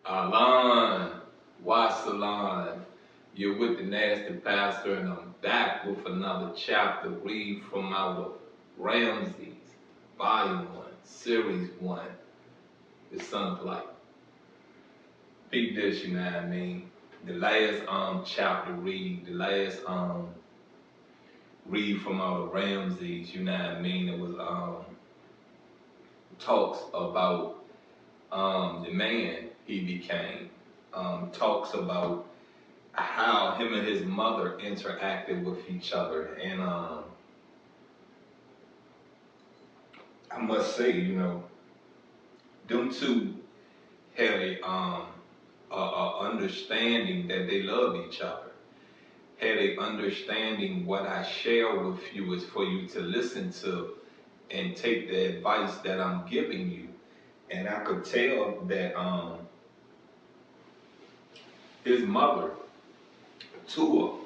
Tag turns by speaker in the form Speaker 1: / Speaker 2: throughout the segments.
Speaker 1: Alon, Wasalan, you're with the Nasty Pastor, and I'm back with another chapter. Read from out of Ramses, Volume 1, Series 1, The Son of Light. Big this, you know what I mean? The last chapter read from out of Ramses, you know what I mean? It was talks about the man he became. Talks about how him and his mother interacted with each other, and I must say, them two had a understanding that they love each other. Had a understanding what I share with you is for you to listen to and take the advice that I'm giving you. And I could tell that his mother, Tua,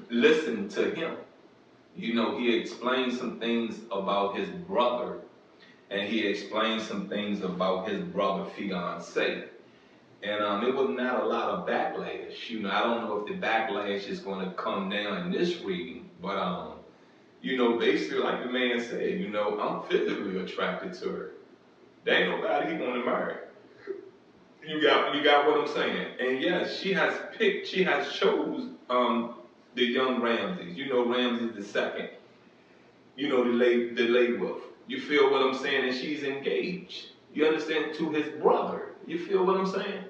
Speaker 1: listened to him. He explained some things about his brother, and he explained some things about his brother fiance. And it was not a lot of backlash. I don't know if the backlash is going to come now in this reading, but basically like the man said, I'm physically attracted to her. There ain't nobody he want to marry. You got what I'm saying? And yes, she has chose the young Ramses. Ramses the second. The lay with. You feel what I'm saying? And she's engaged. You understand? To his brother. You feel what I'm saying?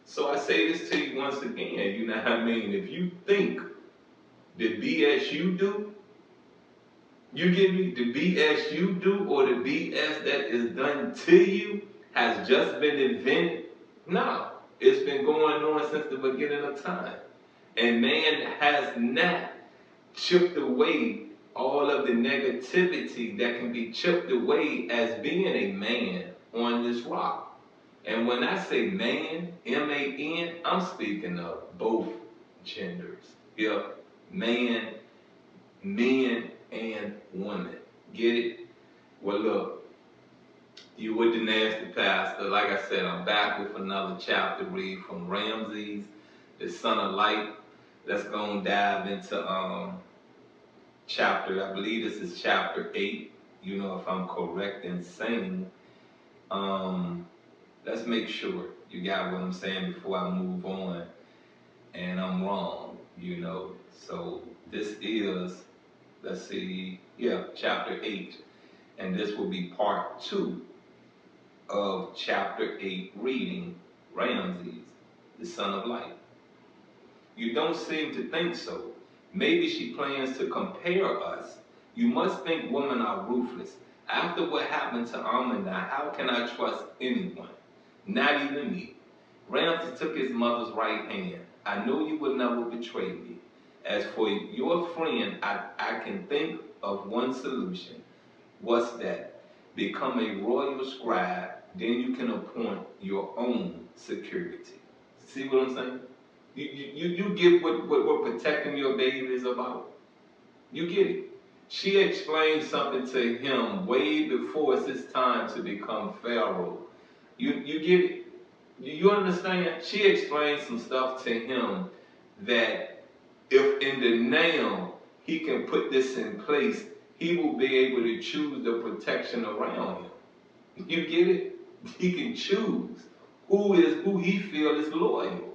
Speaker 1: So I say this to you once again. You know what I mean? If you think the BS you do, you get me? The BS you do or the BS that is done to you has just been invented. No, it's been going on since the beginning of time. And man has not chipped away all of the negativity that can be chipped away as being a man on this rock. And when I say man, M-A-N, I'm speaking of both genders. Yep, man, men, and women. Get it? Well, look, you with the Nasty Pastor. Like I said, I'm back with another chapter read from Ramses, the Son of Light. Let's go and dive into chapter, I believe this is chapter 8, if I'm correct in saying. Let's make sure you got what I'm saying before I move on and I'm wrong, So this is, let's see, chapter 8. And this will be part 2 of chapter 8 reading Ramses, the Son of Light. You don't seem to think so. Maybe she plans to compare us. You must think women are ruthless. After what happened to Amina, how can I trust anyone? Not even me. Ramses took his mother's right hand. I know you would never betray me. As for your friend, I can think of one solution. What's that? Become a royal scribe, then you can appoint your own security. See what I'm saying? You get what protecting your baby is about? You get it. She explained something to him way before it's his time to become Pharaoh. You get it? You understand? She explained some stuff to him that if in the now he can put this in place, he will be able to choose the protection around him. You get it? He can choose who he feels is loyal.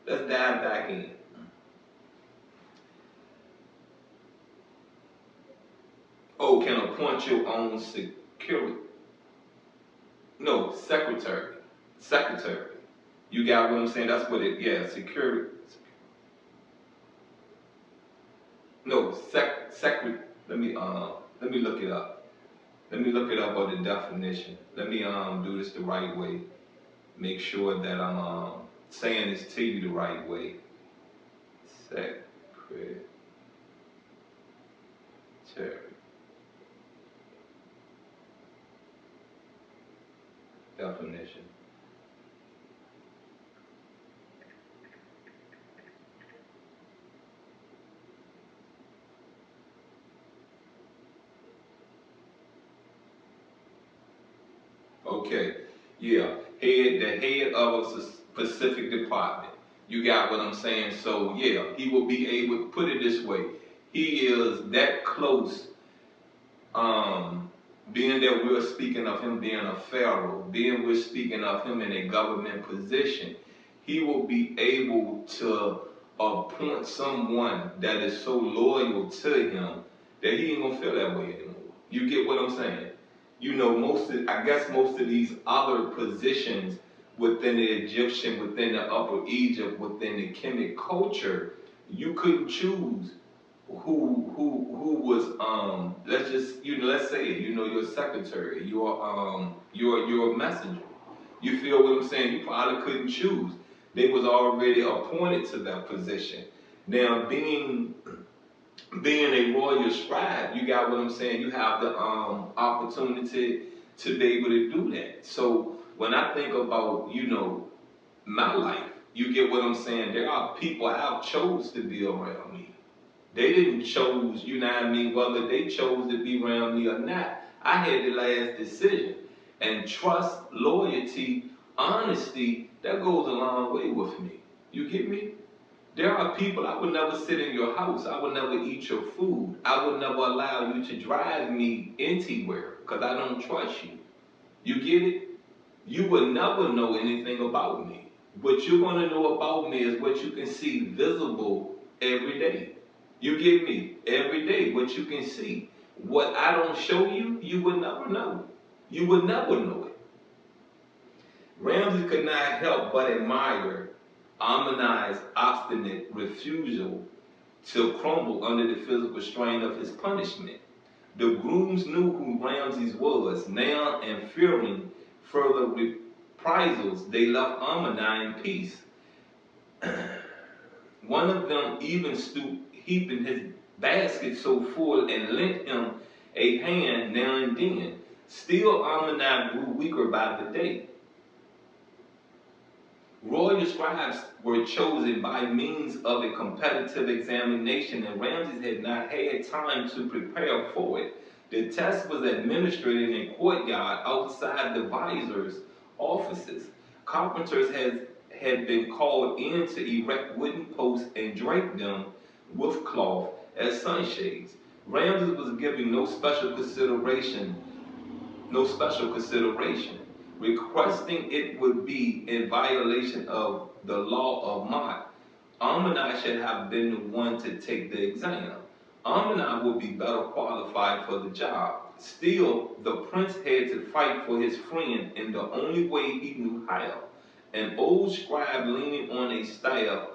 Speaker 1: Let's dive back in. Oh, can appoint your own security. No, secretary. Secretary. You got what I'm saying? That's what security. No, secretary. Let me look it up. Let me look it up on the definition. Let me do this the right way. Make sure that I'm saying this to you the right way. Secretary. Definition. Okay, yeah. the head of a specific department. You got what I'm saying? So yeah, he will be able to put it this way. He is that close, being that we're speaking of him being a pharaoh, being we're speaking of him in a government position, he will be able to appoint someone that is so loyal to him that he ain't gonna feel that way anymore. You get what I'm saying? You know, I guess most of these other positions within the Egyptian, within the Upper Egypt, within the Kemet culture, you couldn't choose who was let's say your secretary, your messenger. You feel what I'm saying? You probably couldn't choose. They was already appointed to that position. Now being a royal scribe, you got what I'm saying? You have the opportunity to be able to do that. So when I think about, my life, you get what I'm saying? There are people I have chose to be around me. They didn't choose, you know what I mean, whether they chose to be around me or not. I had the last decision. And trust, loyalty, honesty, that goes a long way with me. You get me? There are people, I would never sit in your house. I would never eat your food. I would never allow you to drive me anywhere because I don't trust you. You get it? You would never know anything about me. What you're going to know about me is what you can see visible every day. You get me? Every day, what you can see. What I don't show you, you would never know. You would never know it. Ramses could not help but admire Amuni's obstinate refusal to crumble under the physical strain of his punishment. The grooms knew who Ramses was. Now, and fearing further reprisals, they left Amuni in peace. One of them even stooped, heaping his basket so full, and lent him a hand now and then. Still, Amuni grew weaker by the day. Royal scribes were chosen by means of a competitive examination, and Ramses had not had time to prepare for it. The test was administered in a courtyard outside the viziers' offices. Carpenters had been called in to erect wooden posts and drape them with cloth as sunshades. Ramses was given no special consideration, requesting it would be in violation of the law of Mott. Amuni should have been the one to take the exam. Amuni would be better qualified for the job. Still, the prince had to fight for his friend in the only way he knew how. An old scribe leaning on a staff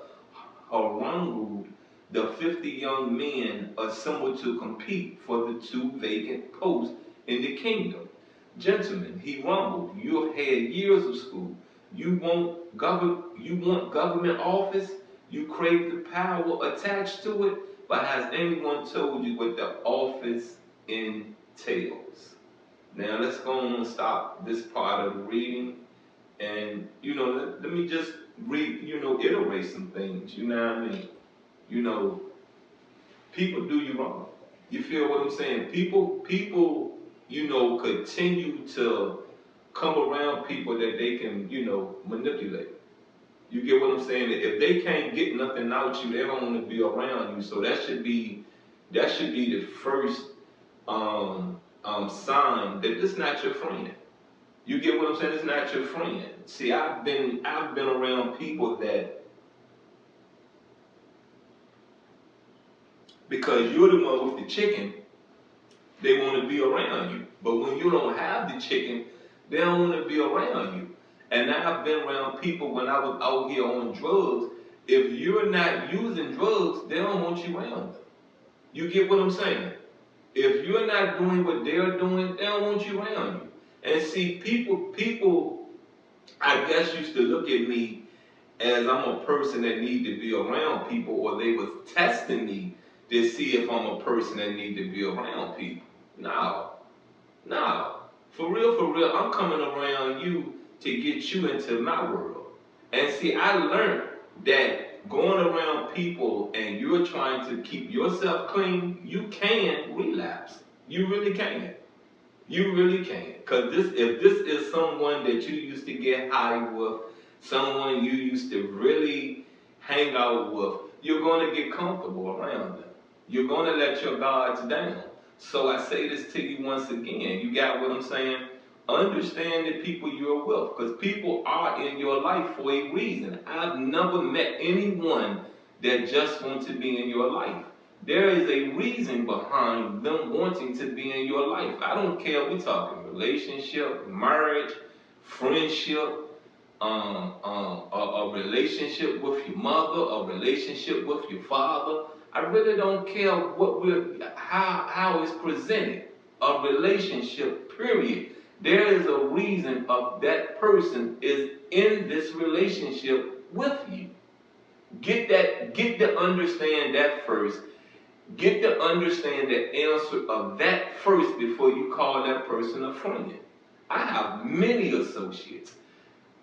Speaker 1: harangued the 50 young men assembled to compete for the 2 vacant posts in the kingdom. Gentlemen, he rumbled, you have had years of school. You want government office? You crave the power attached to it? But has anyone told you what the office entails? Now let's go on and stop this part of the reading. And, let me just iterate some things. You know what I mean? People do you wrong. You feel what I'm saying? People, continue to come around people that they can, manipulate. You get what I'm saying? If they can't get nothing out you, they don't want to be around you. So that should be the first sign that this not your friend. You get what I'm saying? It's not your friend. See, I've been around people that, because you're the one with the chicken, they want to be around you. But when you don't have the chicken, they don't want to be around you. And I've been around people when I was out here on drugs. If you're not using drugs, they don't want you around them. You get what I'm saying? If you're not doing what they're doing, they don't want you around you. And see, people, I guess, used to look at me as I'm a person that need to be around people, or they was testing me to see if I'm a person that need to be around people. No. For real, I'm coming around you to get you into my world. And see, I learned that going around people and you're trying to keep yourself clean, you can relapse. You really can. You really can't. Because if this is someone that you used to get high with, someone you used to really hang out with, you're going to get comfortable around them. You're going to let your guards down. So I say this to you once again. You got what I'm saying? Understand the people you're with. Because people are in your life for a reason. I've never met anyone that just wants to be in your life. There is a reason behind them wanting to be in your life. I don't care if we're talking relationship, marriage, friendship, a relationship with your mother, a relationship with your father. I really don't care how it's presented. A relationship, period. There is a reason of that person is in this relationship with you. Get to understand that first. Get to understand the answer of that first before you call that person a friend. I have many associates.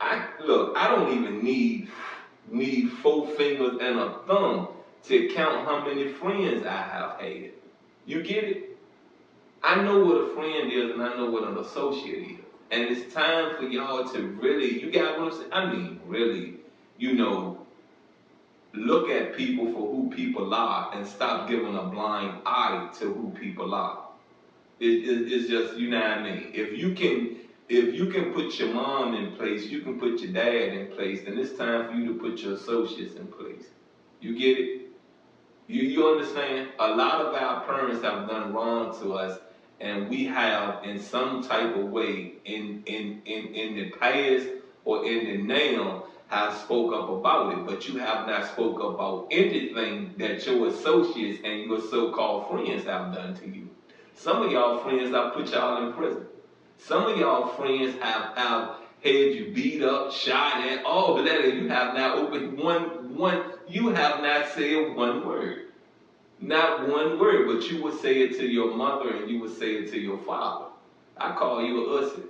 Speaker 1: I don't even need 4 fingers and a thumb to count how many friends I have had. You get it? I know what a friend is and I know what an associate is. And it's time for y'all to really, you got what I'm saying? I mean, really, look at people for who people are and stop giving a blind eye to who people are. It's just, you know what I mean? If you can put your mom in place, you can put your dad in place, then it's time for you to put your associates in place. You get it? You understand? A lot of our parents have done wrong to us, and we have, in some type of way, in the past or in the now, have spoke up about it, but you have not spoke about anything that your associates and your so-called friends have done to you. Some of y'all friends have put y'all in prison. Some of y'all friends have had you beat up, shot at, all that, and you have not opened you have not said one word. Not one word, but you would say it to your mother and you would say it to your father. I call you a ussy.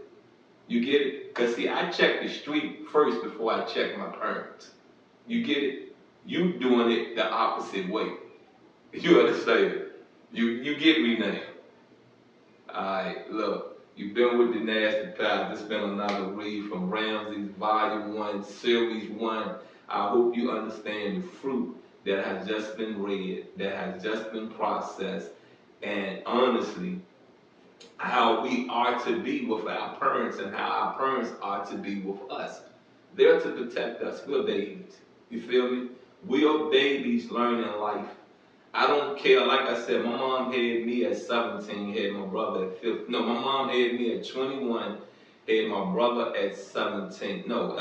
Speaker 1: You get it? Because see, I check the street first before I check my parents. You get it? You doing it the opposite way. You understand? You get me now. Alright, look. You've been with the Nasty Pal. This has been another read from Ramses, Volume 1, Series 1. I hope you understand the fruit that has just been read, that has just been processed, and honestly, how we are to be with our parents and how our parents are to be with us. They're to protect us. We're babies. You feel me? We are babies learning life. I don't care. Like I said, my mom had me at 17, had my brother at 15. No, my mom had me at 21, had my brother at 17. No,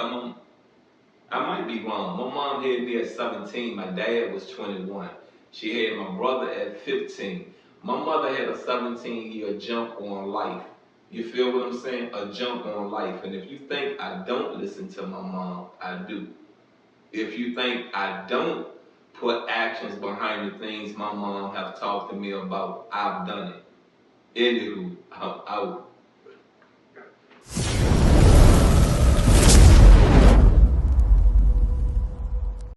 Speaker 1: I might be wrong. My mom had me at 17. My dad was 21. She had my brother at 15. My mother had a 17-year jump on life. You feel what I'm saying? A jump on life. And if you think I don't listen to my mom, I do. If you think I don't put actions behind the things my mom have talked to me about, I've done it. Anywho, I'm out.